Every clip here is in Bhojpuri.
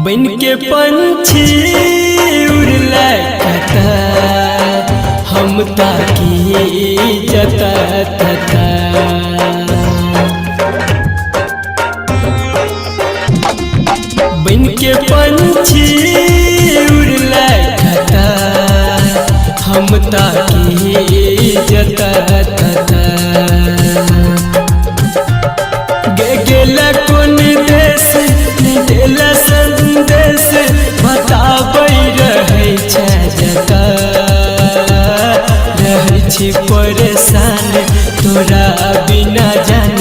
बन के पंछी उड़ला कता हम ताकी जता तता बन के पंछी उड़ला कता हम ताकी जता तता गेला कोन देश देला संदेश बताबै रहै छै जता रहै छी परेशान तोरा बिना जान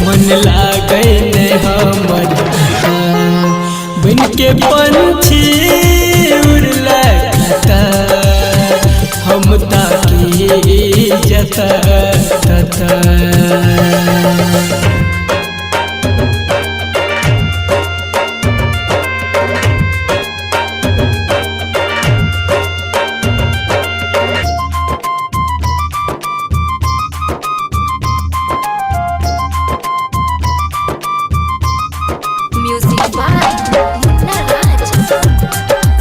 मन लागै नै हमर बन के पंछी उड़ला कता हम ताकी जता तता Music by Munna Raj.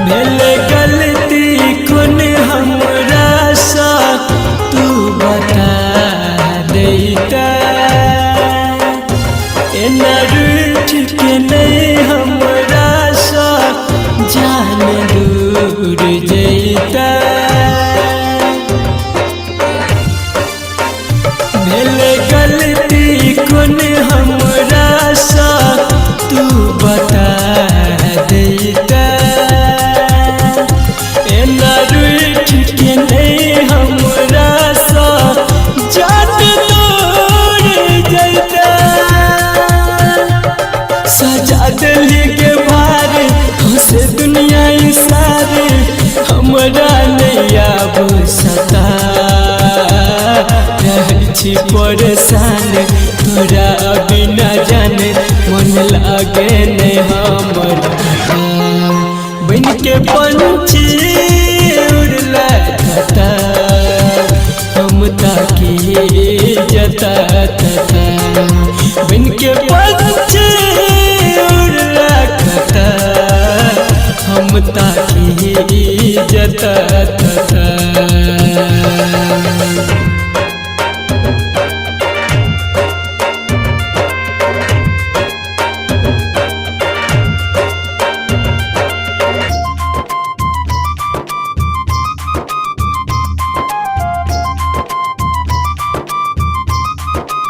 भेले गलती कोन हमरा सा तू बता देता एना रूठ के नहीं हमरा सा जान दूर जैता भेले गलती कोन हमरा सा तू बता देता एना रूठ के नहीं हमरा सा जान दूर जैता सजा दिली के भार हंसे दुनिया सारे हमरा नहीं आब सता छी परेशान तोरा बिना जाने मन लागे ने हमर बन के पंछी उड़ला कता हम ताकी जता तता बन के पंछी उड़ला कता हम ताकी जता तता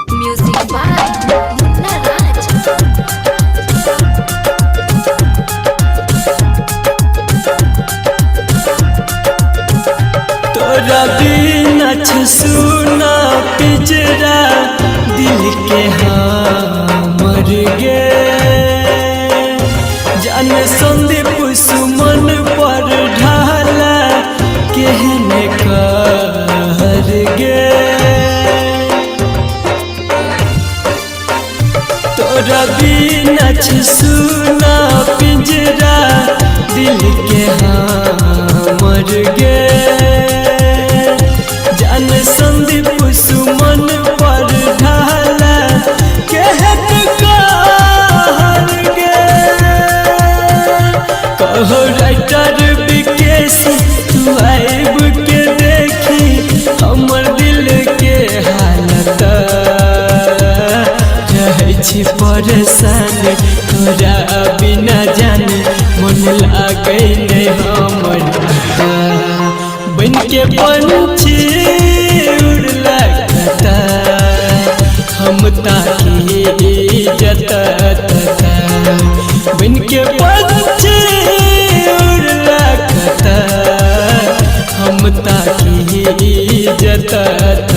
Music by Munna Raj. तोरा बिना सुना पिजरा दिल के मर गे जान संदीप सुमन पर ढाला केहने कहर गे तोरा बिना सुना पिंजरा दिल के मर गे जान संदीप सुमन पर ढाला कहत कहर गे कहो राइटर विकेश तू आइब के देखी हमर दिल के हालत रहै छी परेशान तोरा बिना जाने मन लागै नै हमर बन के पंछी उड़ला कता हम ताकी जता तता बन के पंछी उड़ला कता हम ताकी जता तता